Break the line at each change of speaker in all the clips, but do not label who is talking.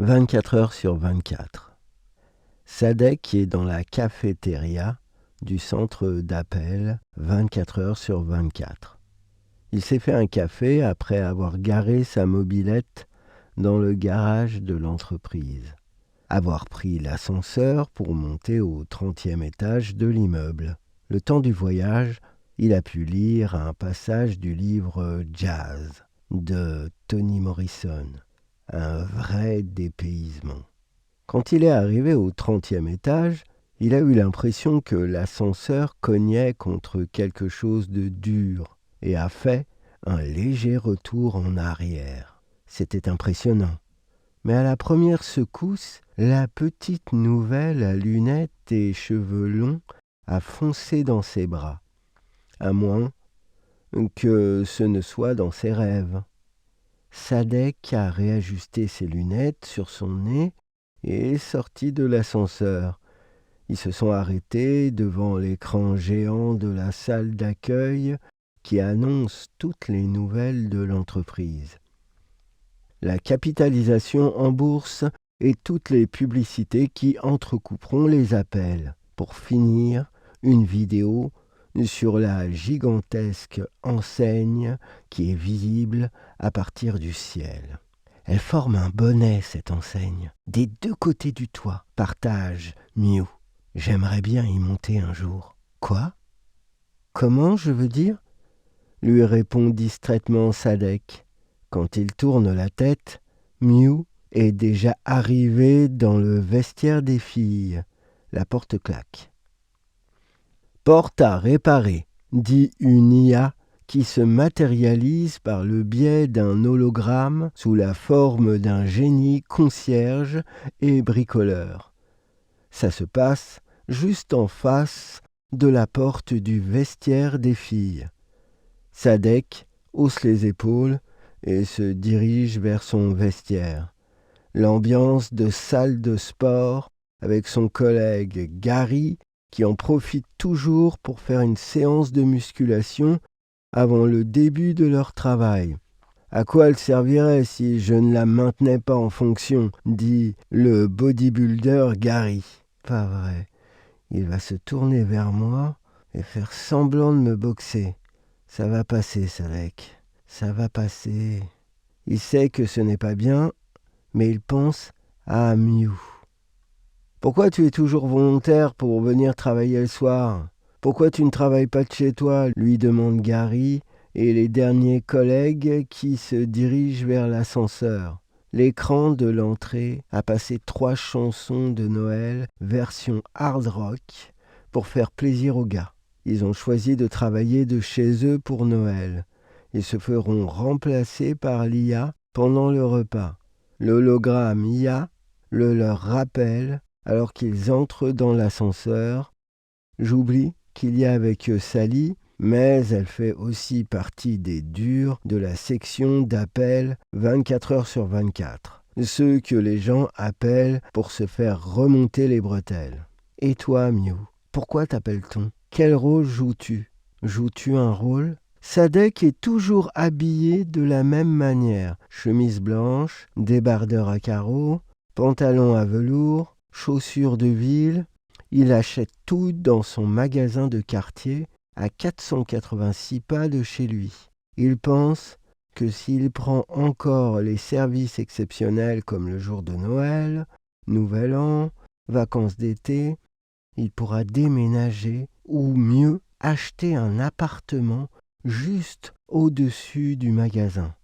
24 heures sur 24. Sadek est dans la cafétéria du centre d'appel 24 heures sur 24. Il s'est fait un café après avoir garé sa mobilette dans le garage de l'entreprise. Avoir pris l'ascenseur pour monter au 30e étage de l'immeuble. Le temps du voyage, il a pu lire un passage du livre Jazz de Toni Morrison. Un vrai dépaysement. Quand il est arrivé au 30e étage, il a eu l'impression que l'ascenseur cognait contre quelque chose de dur et a fait un léger retour en arrière. C'était impressionnant. Mais à la première secousse, la petite nouvelle à lunettes et cheveux longs a foncé dans ses bras. À moins que ce ne soit dans ses rêves. Sadek a réajusté ses lunettes sur son nez et est sorti de l'ascenseur. Ils se sont arrêtés devant l'écran géant de la salle d'accueil qui annonce toutes les nouvelles de l'entreprise. La capitalisation en bourse et toutes les publicités qui entrecouperont les appels. Pour finir, une vidéo sur la gigantesque enseigne qui est visible à partir du ciel. Elle forme un bonnet, cette enseigne, des deux côtés du toit. Partage, Mew. J'aimerais bien y monter un jour. Quoi ? Comment, je veux dire ? Lui répond distraitement Sadek. Quand il tourne la tête, Mew est déjà arrivé dans le vestiaire des filles. La porte claque. Porte à réparer, dit une IA qui se matérialise par le biais d'un hologramme sous la forme d'un génie concierge et bricoleur. Ça se passe juste en face de la porte du vestiaire des filles. Sadek hausse les épaules et se dirige vers son vestiaire. L'ambiance de salle de sport avec son collègue Gary qui en profite toujours pour faire une séance de musculation avant le début de leur travail. À quoi elle servirait si je ne la maintenais pas en fonction, dit le bodybuilder Gary. Pas vrai. Il va se tourner vers moi et faire semblant de me boxer. Ça va passer, Sadek. Ça va passer. Il sait que ce n'est pas bien, mais il pense à Mew. Pourquoi tu es toujours volontaire pour venir travailler le soir ? Pourquoi tu ne travailles pas de chez toi ? Lui demande Gary et les derniers collègues qui se dirigent vers l'ascenseur. L'écran de l'entrée a passé 3 chansons de Noël version hard rock pour faire plaisir aux gars. Ils ont choisi de travailler de chez eux pour Noël. Ils se feront remplacer par l'IA pendant le repas. L'hologramme IA le leur rappelle alors qu'ils entrent dans l'ascenseur. J'oublie qu'il y a avec eux Sally, mais elle fait aussi partie des durs de la section d'appel 24 heures sur 24. Ceux que les gens appellent pour se faire remonter les bretelles. Et toi, Mew, pourquoi t'appelle-t-on ? Quel rôle joues-tu ? Joues-tu un rôle ? Sadek est toujours habillé de la même manière. Chemise blanche, débardeur à carreaux, pantalon à velours, chaussures de ville. Il achète tout dans son magasin de quartier à 486 pas de chez lui. Il pense que s'il prend encore les services exceptionnels comme le jour de Noël, Nouvel An, vacances d'été, il pourra déménager ou mieux acheter un appartement juste au-dessus du magasin.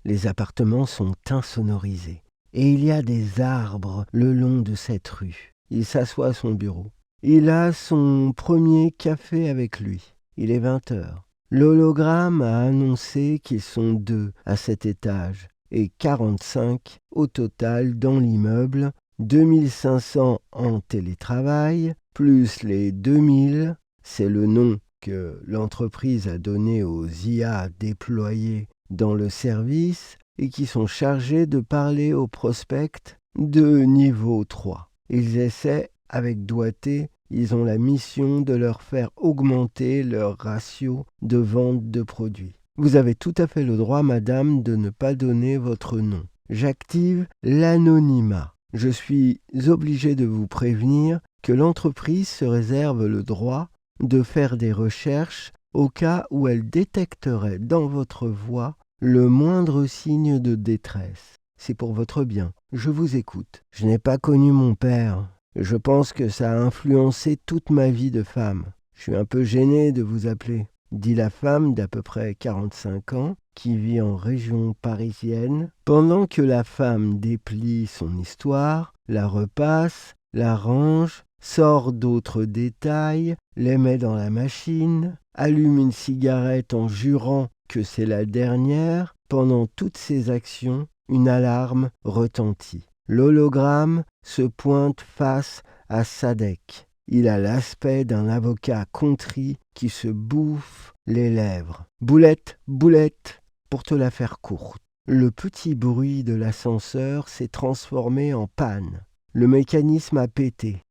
Les appartements sont insonorisés et il y a des arbres le long de cette rue. Il s'assoit à son bureau. Il a son premier café avec lui. Il est 20 heures. L'hologramme a annoncé qu'ils sont 2 à cet étage et 45 au total dans l'immeuble, 2500 en télétravail, plus les 2000, c'est le nom que l'entreprise a donné aux IA déployés dans le service et qui sont chargés de parler aux prospects de niveau 3. Ils essaient avec doigté, ils ont la mission de leur faire augmenter leur ratio de vente de produits. Vous avez tout à fait le droit, madame, de ne pas donner votre nom. j'active l'anonymat. Je suis obligé de vous prévenir que l'entreprise se réserve le droit de faire des recherches au cas où elle détecterait dans votre voix le moindre signe de détresse. C'est pour votre bien. Je vous écoute. Je n'ai pas connu mon père. Je pense que ça a influencé toute ma vie de femme. Je suis un peu gêné de vous appeler, dit la femme d'à peu près 45 ans qui vit en région parisienne, pendant que la femme déplie son histoire, la repasse, la range, sort d'autres détails, les met dans la machine, allume une cigarette en jurant que c'est la dernière. Pendant toutes ces actions, une alarme retentit. L'hologramme se pointe face à Sadek. Il a l'aspect d'un avocat contrit qui se bouffe les lèvres. Boulette, boulette, pour te la faire courte. Le petit bruit de l'ascenseur s'est transformé en panne. Le mécanisme a pété.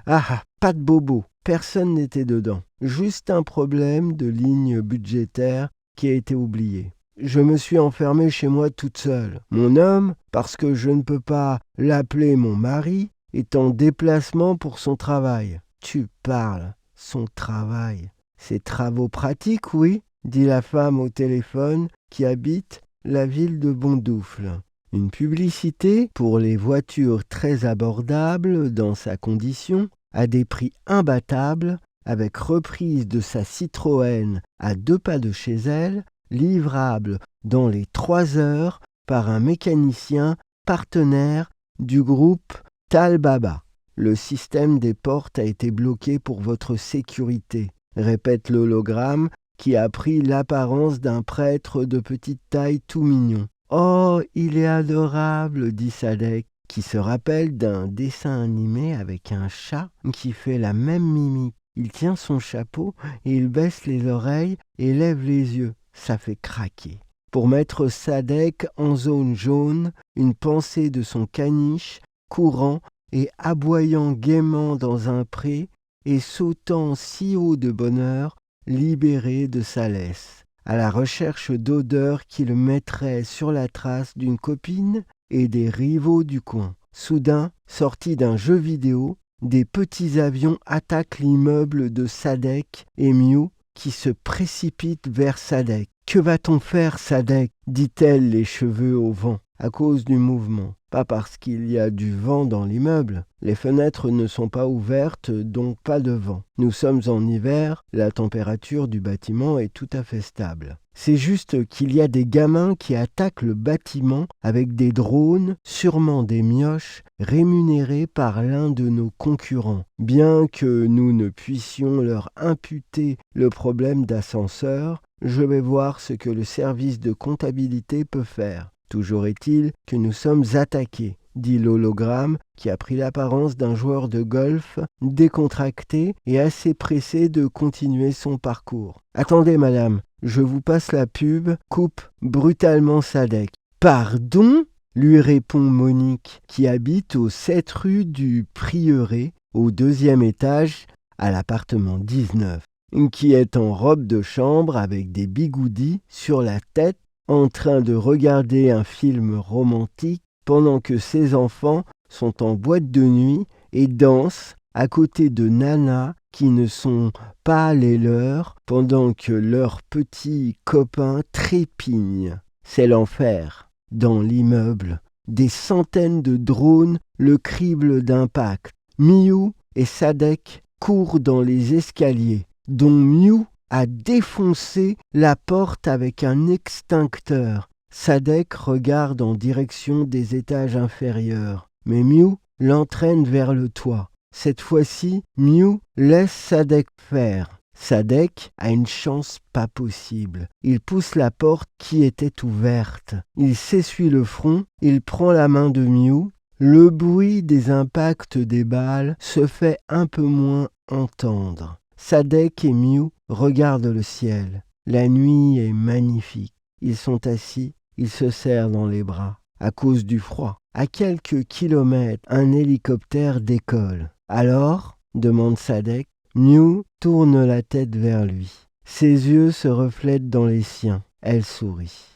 Ah, pas de bobo, personne n'était dedans. Juste un problème de ligne budgétaire qui a été oublié. Je me suis enfermée chez moi toute seule. Mon homme, parce que je ne peux pas l'appeler mon mari, est en déplacement pour son travail. Tu parles, son travail. Ses travaux pratiques, oui, dit la femme au téléphone qui habite la ville de Bondoufle. Une publicité pour les voitures très abordables dans sa condition, à des prix imbattables, avec reprise de sa Citroën à 2 pas de chez elle, livrable dans les 3 heures par un mécanicien partenaire du groupe Talbaba. Le système des portes a été bloqué pour votre sécurité, répète l'hologramme qui a pris l'apparence d'un prêtre de petite taille tout mignon. Oh, il est adorable, dit Sadek, qui se rappelle d'un dessin animé avec un chat qui fait la même mimique. Il tient son chapeau et il baisse les oreilles et lève les yeux. Ça fait craquer. Pour mettre Sadek en zone jaune, une pensée de son caniche, courant et aboyant gaiement dans un pré et sautant si haut de bonheur, libéré de sa laisse, à la recherche d'odeurs qui le mettraient sur la trace d'une copine et des rivaux du coin. Soudain, sorti d'un jeu vidéo, des petits avions attaquent l'immeuble de Sadek et Mew, qui se précipite vers Sadek. « Que va-t-on faire, Sadek ?» dit-elle, les cheveux au vent. À cause du mouvement. Pas parce qu'il y a du vent dans l'immeuble. Les fenêtres ne sont pas ouvertes, donc pas de vent. Nous sommes en hiver, la température du bâtiment est tout à fait stable. C'est juste qu'il y a des gamins qui attaquent le bâtiment avec des drones, sûrement des mioches, rémunérés par l'un de nos concurrents. Bien que nous ne puissions leur imputer le problème d'ascenseur, je vais voir ce que le service de comptabilité peut faire. Toujours est-il que nous sommes attaqués, dit l'hologramme qui a pris l'apparence d'un joueur de golf décontracté et assez pressé de continuer son parcours. « Attendez, madame, je vous passe la pub, coupe brutalement Sadek. »« Pardon ?» lui répond Monique, qui habite aux 7 rue du Prieuré, au 2e étage, à l'appartement 19, qui est en robe de chambre avec des bigoudis sur la tête, en train de regarder un film romantique pendant que ses enfants sont en boîte de nuit et dansent à côté de nanas qui ne sont pas les leurs pendant que leurs petits copains trépignent. C'est l'enfer. Dans l'immeuble, des centaines de drones le criblent d'impact. Mew et Sadek courent dans les escaliers, dont Mew a défoncé la porte avec un extincteur. Sadek regarde en direction des étages inférieurs, mais Mew l'entraîne vers le toit. Cette fois-ci, Mew laisse Sadek faire. Sadek a une chance pas possible. Il pousse la porte qui était ouverte. Il s'essuie le front, il prend la main de Mew. Le bruit des impacts des balles se fait un peu moins entendre. Sadek et Mew regardent le ciel. La nuit est magnifique. Ils sont assis, ils se serrent dans les bras. À cause du froid. À quelques kilomètres, un hélicoptère décolle. Alors, demande Sadek, Mew tourne la tête vers lui. Ses yeux se reflètent dans les siens. Elle sourit.